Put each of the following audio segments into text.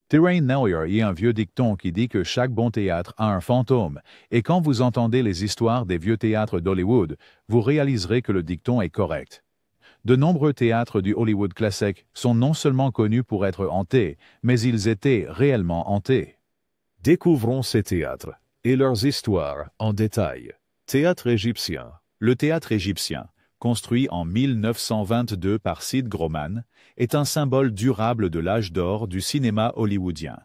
Terrain Nair y a un vieux dicton qui dit que chaque bon théâtre a un fantôme, et quand vous entendez les histoires des vieux théâtres d'Hollywood, vous réaliserez que le dicton est correct. De nombreux théâtres du Hollywood classique sont non seulement connus pour être hantés, mais ils étaient réellement hantés. Découvrons ces théâtres et leurs histoires en détail. Théâtre égyptien. Le théâtre égyptien, construit en 1922 par Sid Grauman, est un symbole durable de l'âge d'or du cinéma hollywoodien.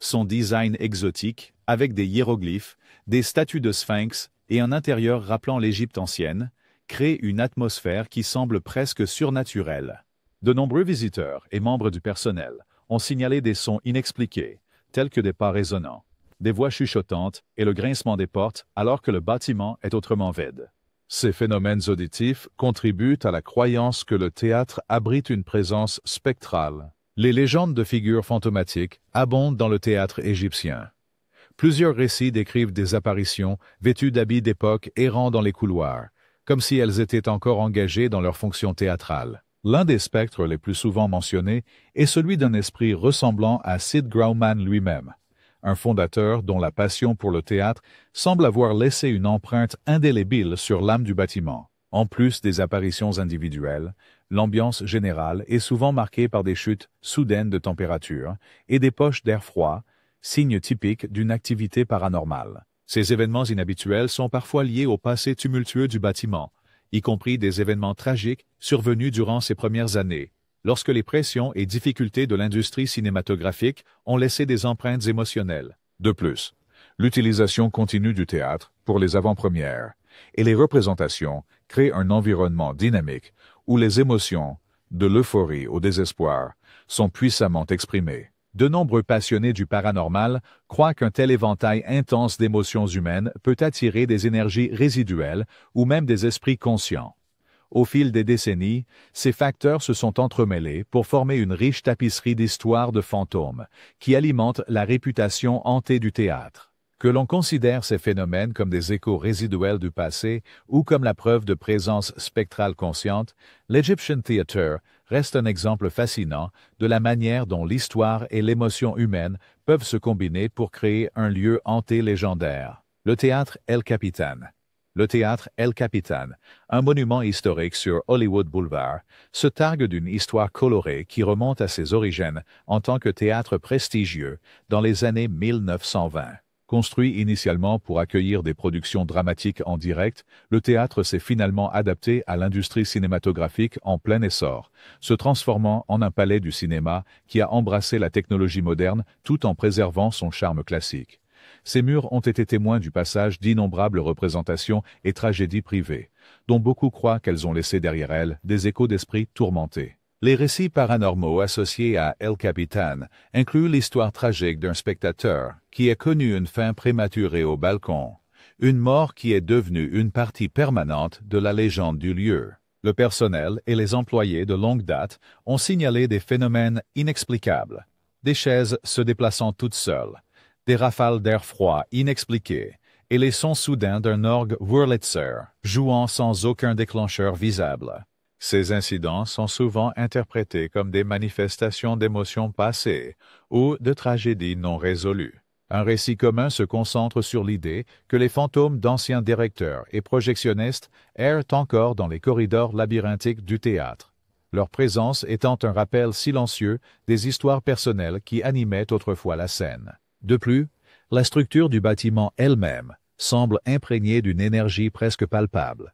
Son design exotique, avec des hiéroglyphes, des statues de sphinx et un intérieur rappelant l'Égypte ancienne, crée une atmosphère qui semble presque surnaturelle. De nombreux visiteurs et membres du personnel ont signalé des sons inexpliqués, tels que des pas résonnants, des voix chuchotantes et le grincement des portes alors que le bâtiment est autrement vide. Ces phénomènes auditifs contribuent à la croyance que le théâtre abrite une présence spectrale. Les légendes de figures fantomatiques abondent dans le théâtre égyptien. Plusieurs récits décrivent des apparitions vêtues d'habits d'époque errant dans les couloirs, comme si elles étaient encore engagées dans leur fonction théâtrale. L'un des spectres les plus souvent mentionnés est celui d'un esprit ressemblant à Sid Grauman lui-même, un fondateur dont la passion pour le théâtre semble avoir laissé une empreinte indélébile sur l'âme du bâtiment. En plus des apparitions individuelles, l'ambiance générale est souvent marquée par des chutes soudaines de température et des poches d'air froid, signes typiques d'une activité paranormale. Ces événements inhabituels sont parfois liés au passé tumultueux du bâtiment, y compris des événements tragiques survenus durant ses premières années, lorsque les pressions et difficultés de l'industrie cinématographique ont laissé des empreintes émotionnelles. De plus, l'utilisation continue du théâtre pour les avant-premières et les représentations crée un environnement dynamique où les émotions, de l'euphorie au désespoir, sont puissamment exprimées. De nombreux passionnés du paranormal croient qu'un tel éventail intense d'émotions humaines peut attirer des énergies résiduelles ou même des esprits conscients. Au fil des décennies, ces facteurs se sont entremêlés pour former une riche tapisserie d'histoires de fantômes qui alimente la réputation hantée du théâtre. Que l'on considère ces phénomènes comme des échos résiduels du passé ou comme la preuve de présence spectrale consciente, l'Egyptian Theatre reste un exemple fascinant de la manière dont l'histoire et l'émotion humaine peuvent se combiner pour créer un lieu hanté légendaire. Le théâtre El Capitan. Le théâtre El Capitan, un monument historique sur Hollywood Boulevard, se targue d'une histoire colorée qui remonte à ses origines en tant que théâtre prestigieux dans les années 1920. Construit initialement pour accueillir des productions dramatiques en direct, le théâtre s'est finalement adapté à l'industrie cinématographique en plein essor, se transformant en un palais du cinéma qui a embrassé la technologie moderne tout en préservant son charme classique. Ces murs ont été témoins du passage d'innombrables représentations et tragédies privées, dont beaucoup croient qu'elles ont laissé derrière elles des échos d'esprits tourmentés. Les récits paranormaux associés à El Capitan incluent l'histoire tragique d'un spectateur qui a connu une fin prématurée au balcon, une mort qui est devenue une partie permanente de la légende du lieu. Le personnel et les employés de longue date ont signalé des phénomènes inexplicables, des chaises se déplaçant toutes seules, des rafales d'air froid inexpliquées et les sons soudains d'un orgue Wurlitzer jouant sans aucun déclencheur visible. Ces incidents sont souvent interprétés comme des manifestations d'émotions passées ou de tragédies non résolues. Un récit commun se concentre sur l'idée que les fantômes d'anciens directeurs et projectionnistes errent encore dans les corridors labyrinthiques du théâtre, leur présence étant un rappel silencieux des histoires personnelles qui animaient autrefois la scène. De plus, la structure du bâtiment elle-même semble imprégnée d'une énergie presque palpable.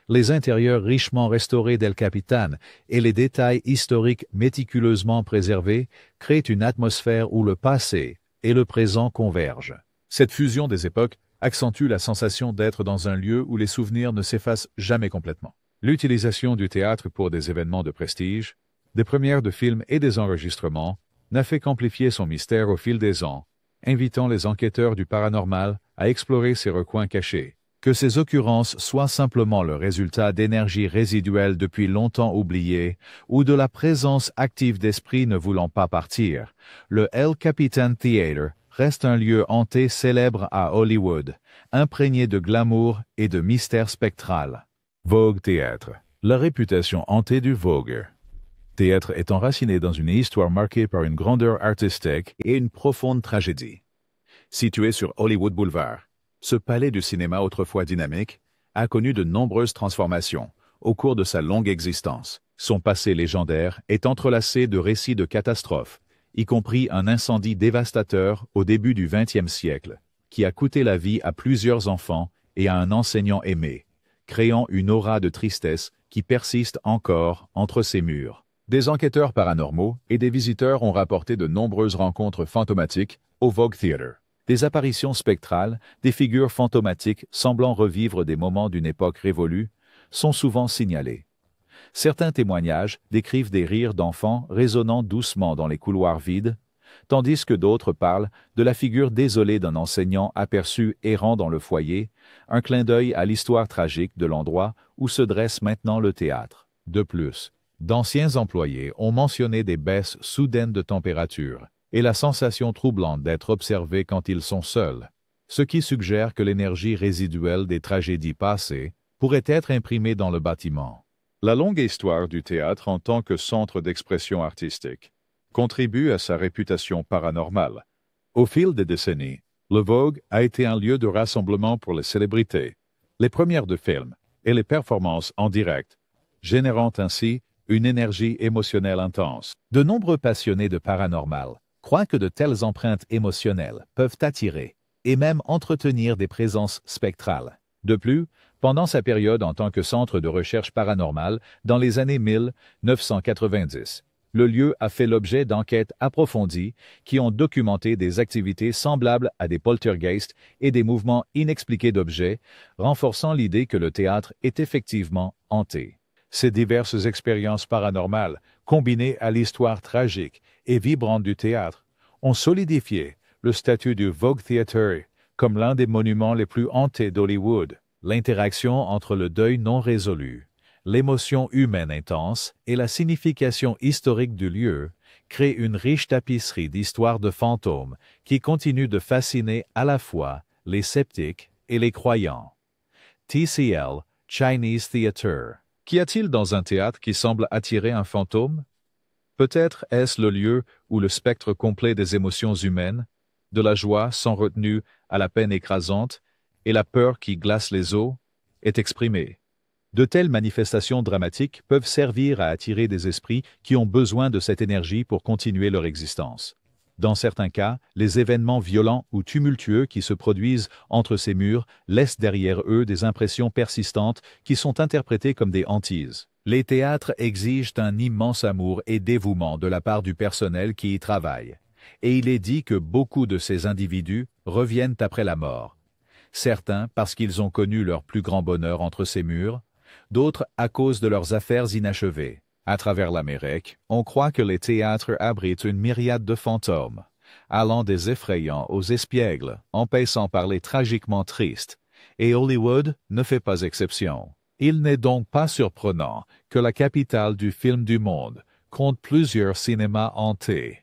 Les intérieurs richement restaurés d'El Capitan et les détails historiques méticuleusement préservés créent une atmosphère où le passé et le présent convergent. Cette fusion des époques accentue la sensation d'être dans un lieu où les souvenirs ne s'effacent jamais complètement. L'utilisation du théâtre pour des événements de prestige, des premières de films et des enregistrements, n'a fait qu'amplifier son mystère au fil des ans, invitant les enquêteurs du paranormal à explorer ces recoins cachés. Que ces occurrences soient simplement le résultat d'énergies résiduelles depuis longtemps oubliées ou de la présence active d'esprits ne voulant pas partir, le El Capitan Theatre reste un lieu hanté célèbre à Hollywood, imprégné de glamour et de mystère spectral. Vogue Théâtre. La réputation hantée du Vogue. Théâtre est enraciné dans une histoire marquée par une grandeur artistique et une profonde tragédie. Situé sur Hollywood Boulevard, ce palais du cinéma autrefois dynamique a connu de nombreuses transformations au cours de sa longue existence. Son passé légendaire est entrelacé de récits de catastrophes, y compris un incendie dévastateur au début du XXe siècle, qui a coûté la vie à plusieurs enfants et à un enseignant aimé, créant une aura de tristesse qui persiste encore entre ces murs. Des enquêteurs paranormaux et des visiteurs ont rapporté de nombreuses rencontres fantomatiques au Vogue Theatre. Des apparitions spectrales, des figures fantomatiques semblant revivre des moments d'une époque révolue, sont souvent signalées. Certains témoignages décrivent des rires d'enfants résonnant doucement dans les couloirs vides, tandis que d'autres parlent de la figure désolée d'un enseignant aperçu errant dans le foyer, un clin d'œil à l'histoire tragique de l'endroit où se dresse maintenant le théâtre. De plus, d'anciens employés ont mentionné des baisses soudaines de température et la sensation troublante d'être observés quand ils sont seuls, ce qui suggère que l'énergie résiduelle des tragédies passées pourrait être imprimée dans le bâtiment. La longue histoire du théâtre en tant que centre d'expression artistique contribue à sa réputation paranormale. Au fil des décennies, le Vogue a été un lieu de rassemblement pour les célébrités, les premières de films et les performances en direct, générant ainsi une énergie émotionnelle intense. De nombreux passionnés de paranormal croient que de telles empreintes émotionnelles peuvent attirer et même entretenir des présences spectrales. De plus, pendant sa période en tant que centre de recherche paranormale, dans les années 1990, le lieu a fait l'objet d'enquêtes approfondies qui ont documenté des activités semblables à des poltergeists et des mouvements inexpliqués d'objets, renforçant l'idée que le théâtre est effectivement hanté. Ces diverses expériences paranormales, combinées à l'histoire tragique et vibrante du théâtre, ont solidifié le statut du Vogue Theatre comme l'un des monuments les plus hantés d'Hollywood. L'interaction entre le deuil non résolu, l'émotion humaine intense et la signification historique du lieu crée une riche tapisserie d'histoires de fantômes qui continue de fasciner à la fois les sceptiques et les croyants. TCL, Chinese Theatre. Qu'y a-t-il dans un théâtre qui semble attirer un fantôme? Peut-être est-ce le lieu où le spectre complet des émotions humaines, de la joie sans retenue à la peine écrasante, et la peur qui glace les os, est exprimée. De telles manifestations dramatiques peuvent servir à attirer des esprits qui ont besoin de cette énergie pour continuer leur existence. Dans certains cas, les événements violents ou tumultueux qui se produisent entre ces murs laissent derrière eux des impressions persistantes qui sont interprétées comme des hantises. Les théâtres exigent un immense amour et dévouement de la part du personnel qui y travaille, et il est dit que beaucoup de ces individus reviennent après la mort. Certains parce qu'ils ont connu leur plus grand bonheur entre ces murs, d'autres à cause de leurs affaires inachevées. À travers l'Amérique, on croit que les théâtres abritent une myriade de fantômes, allant des effrayants aux espiègles, en passant par les tragiquement tristes, et Hollywood ne fait pas exception. Il n'est donc pas surprenant que la capitale du film du monde compte plusieurs cinémas hantés.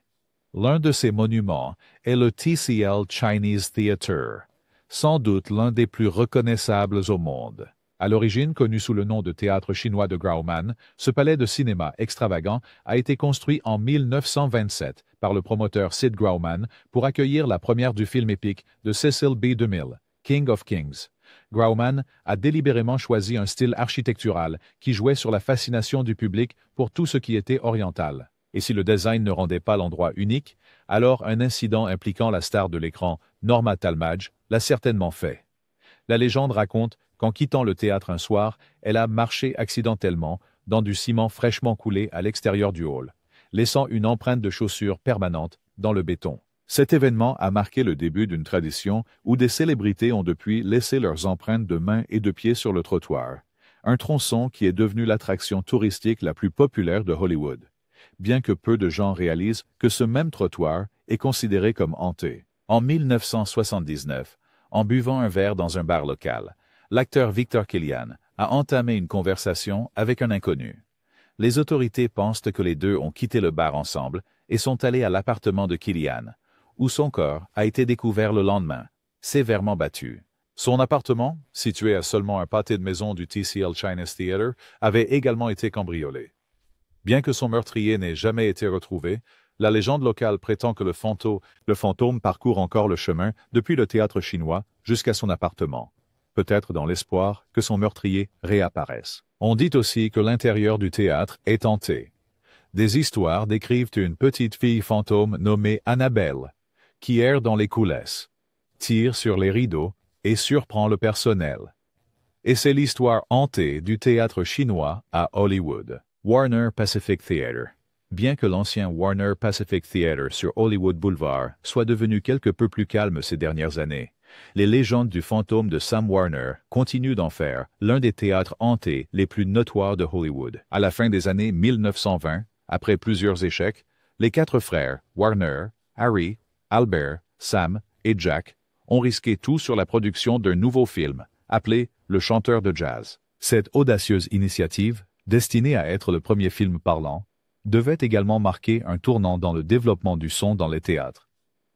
L'un de ces monuments est le TCL Chinese Theatre, sans doute l'un des plus reconnaissables au monde. À l'origine connu sous le nom de théâtre chinois de Grauman, ce palais de cinéma extravagant a été construit en 1927 par le promoteur Sid Grauman pour accueillir la première du film épique de Cecil B. DeMille, King of Kings. Grauman a délibérément choisi un style architectural qui jouait sur la fascination du public pour tout ce qui était oriental. Et si le design ne rendait pas l'endroit unique, alors un incident impliquant la star de l'écran, Norma Talmadge, l'a certainement fait. La légende raconte qu'en quittant le théâtre un soir, elle a marché accidentellement dans du ciment fraîchement coulé à l'extérieur du hall, laissant une empreinte de chaussure permanente dans le béton. Cet événement a marqué le début d'une tradition où des célébrités ont depuis laissé leurs empreintes de mains et de pieds sur le trottoir, un tronçon qui est devenu l'attraction touristique la plus populaire de Hollywood, bien que peu de gens réalisent que ce même trottoir est considéré comme hanté. En 1979, en buvant un verre dans un bar local, l'acteur Victor Killian a entamé une conversation avec un inconnu. Les autorités pensent que les deux ont quitté le bar ensemble et sont allés à l'appartement de Killian, où son corps a été découvert le lendemain, sévèrement battu. Son appartement, situé à seulement un pâté de maison du TCL Chinese Theatre, avait également été cambriolé. Bien que son meurtrier n'ait jamais été retrouvé, la légende locale prétend que le fantôme parcourt encore le chemin depuis le théâtre chinois jusqu'à son appartement, peut-être dans l'espoir que son meurtrier réapparaisse. On dit aussi que l'intérieur du théâtre est hanté. Des histoires décrivent une petite fille fantôme nommée Annabelle, qui erre dans les coulisses, tire sur les rideaux et surprend le personnel. Et c'est l'histoire hantée du théâtre chinois à Hollywood. Warner Pacific Theater. Bien que l'ancien Warner Pacific Theater sur Hollywood Boulevard soit devenu quelque peu plus calme ces dernières années, les légendes du fantôme de Sam Warner continuent d'en faire l'un des théâtres hantés les plus notoires de Hollywood. À la fin des années 1920, après plusieurs échecs, les 4 frères, Warner, Harry, Albert, Sam et Jack, ont risqué tout sur la production d'un nouveau film, appelé Le chanteur de jazz. Cette audacieuse initiative, destinée à être le premier film parlant, devait également marquer un tournant dans le développement du son dans les théâtres.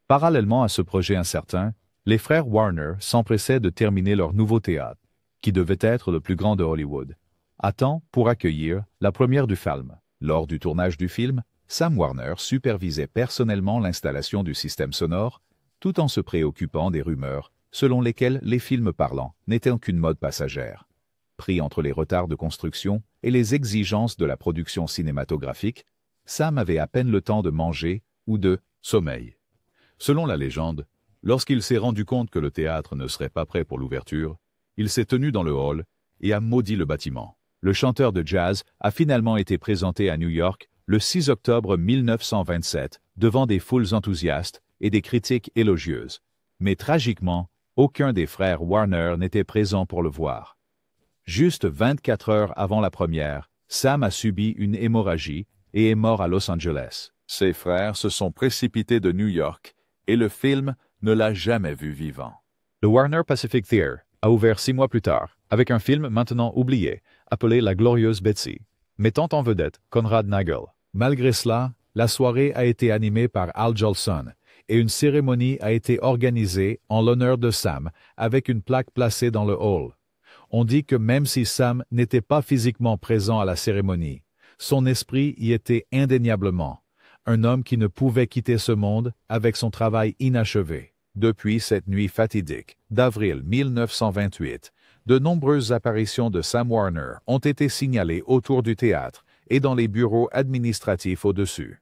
Parallèlement à ce projet incertain, les frères Warner s'empressaient de terminer leur nouveau théâtre, qui devait être le plus grand de Hollywood, à temps pour accueillir la première du film. Lors du tournage du film, Sam Warner supervisait personnellement l'installation du système sonore, tout en se préoccupant des rumeurs selon lesquelles les films parlants n'étaient qu'une mode passagère. Pris entre les retards de construction et les exigences de la production cinématographique, Sam avait à peine le temps de manger ou de sommeil. Selon la légende, lorsqu'il s'est rendu compte que le théâtre ne serait pas prêt pour l'ouverture, il s'est tenu dans le hall et a maudit le bâtiment. Le chanteur de jazz a finalement été présenté à New York le 6 octobre 1927 devant des foules enthousiastes et des critiques élogieuses. Mais tragiquement, aucun des frères Warner n'était présent pour le voir. Juste 24 heures avant la première, Sam a subi une hémorragie et est mort à Los Angeles. Ses frères se sont précipités de New York et le film ne l'a jamais vu vivant. Le Warner Pacific Theater a ouvert 6 mois plus tard, avec un film maintenant oublié, appelé La Glorieuse Betsy, mettant en vedette Conrad Nagel. Malgré cela, la soirée a été animée par Al Jolson et une cérémonie a été organisée en l'honneur de Sam avec une plaque placée dans le hall. On dit que même si Sam n'était pas physiquement présent à la cérémonie, son esprit y était indéniablement, un homme qui ne pouvait quitter ce monde avec son travail inachevé. Depuis cette nuit fatidique d'avril 1928, de nombreuses apparitions de Sam Warner ont été signalées autour du théâtre et dans les bureaux administratifs au-dessus.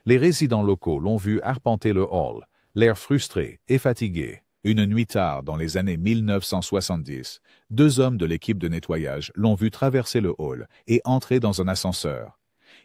Les résidents locaux l'ont vu arpenter le hall, l'air frustré et fatigué. Une nuit tard, dans les années 1970, 2 hommes de l'équipe de nettoyage l'ont vu traverser le hall et entrer dans un ascenseur.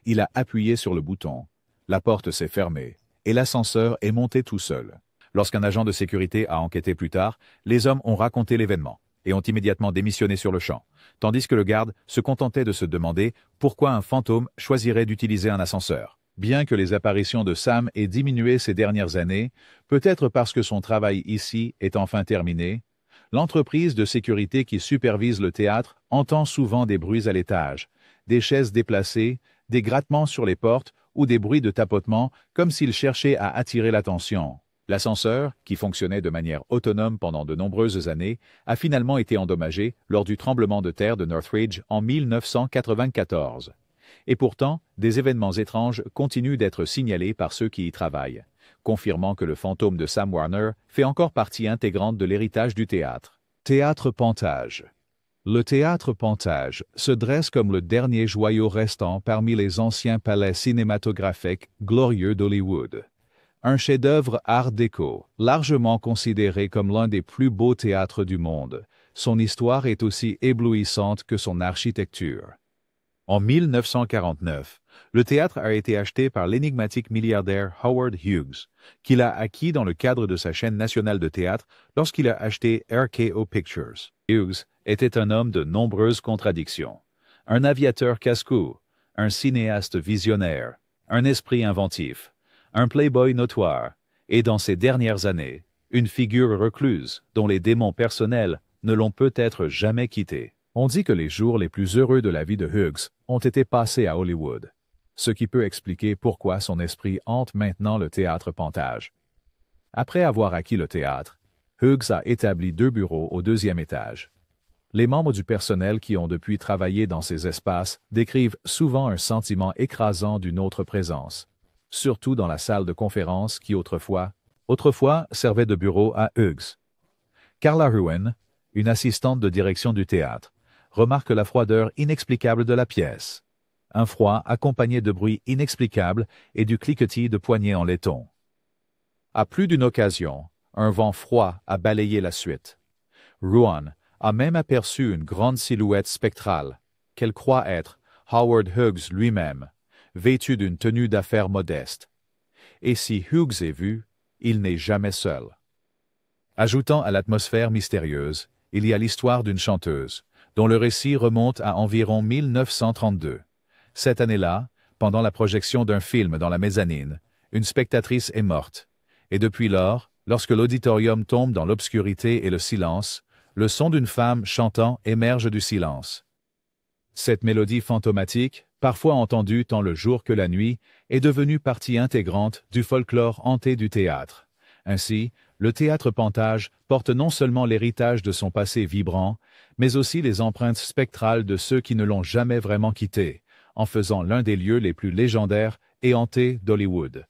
Il a appuyé sur le bouton, la porte s'est fermée et l'ascenseur est monté tout seul. Lorsqu'un agent de sécurité a enquêté plus tard, les hommes ont raconté l'événement et ont immédiatement démissionné sur le champ, tandis que le garde se contentait de se demander pourquoi un fantôme choisirait d'utiliser un ascenseur. Bien que les apparitions de Sam aient diminué ces dernières années, peut-être parce que son travail ici est enfin terminé, l'entreprise de sécurité qui supervise le théâtre entend souvent des bruits à l'étage, des chaises déplacées, des grattements sur les portes ou des bruits de tapotement comme s'il cherchait à attirer l'attention. L'ascenseur, qui fonctionnait de manière autonome pendant de nombreuses années, a finalement été endommagé lors du tremblement de terre de Northridge en 1994. Et pourtant, des événements étranges continuent d'être signalés par ceux qui y travaillent, confirmant que le fantôme de Sam Warner fait encore partie intégrante de l'héritage du théâtre. Théâtre Pantage. Le théâtre Pantage se dresse comme le dernier joyau restant parmi les anciens palais cinématographiques glorieux d'Hollywood. Un chef-d'œuvre art déco, largement considéré comme l'un des plus beaux théâtres du monde, son histoire est aussi éblouissante que son architecture. En 1949, le théâtre a été acheté par l'énigmatique milliardaire Howard Hughes, qu'il a acquis dans le cadre de sa chaîne nationale de théâtre lorsqu'il a acheté RKO Pictures. Hughes était un homme de nombreuses contradictions. Un aviateur casse-cou, un cinéaste visionnaire, un esprit inventif, un playboy notoire, et dans ces dernières années, une figure recluse dont les démons personnels ne l'ont peut-être jamais quitté. On dit que les jours les plus heureux de la vie de Hughes ont été passés à Hollywood, ce qui peut expliquer pourquoi son esprit hante maintenant le théâtre Pantage. Après avoir acquis le théâtre, Hughes a établi 2 bureaux au 2e étage. Les membres du personnel qui ont depuis travaillé dans ces espaces décrivent souvent un sentiment écrasant d'une autre présence, surtout dans la salle de conférence qui autrefois servait de bureau à Hughes. Carla Ruin, une assistante de direction du théâtre, remarque la froideur inexplicable de la pièce. Un froid accompagné de bruits inexplicables et du cliquetis de poignets en laiton. À plus d'une occasion, un vent froid a balayé la suite. Ruan a même aperçu une grande silhouette spectrale, qu'elle croit être Howard Hughes lui-même, vêtu d'une tenue d'affaires modeste. Et si Hughes est vu, il n'est jamais seul. Ajoutant à l'atmosphère mystérieuse, il y a l'histoire d'une chanteuse, dont le récit remonte à environ 1932. Cette année-là, pendant la projection d'un film dans la mezzanine, une spectatrice est morte. Et depuis lors, lorsque l'auditorium tombe dans l'obscurité et le silence, le son d'une femme chantant émerge du silence. Cette mélodie fantomatique, parfois entendue tant le jour que la nuit, est devenue partie intégrante du folklore hanté du théâtre. Ainsi, le théâtre Pantage porte non seulement l'héritage de son passé vibrant, mais aussi les empreintes spectrales de ceux qui ne l'ont jamais vraiment quitté, en faisant l'un des lieux les plus légendaires et hantés d'Hollywood.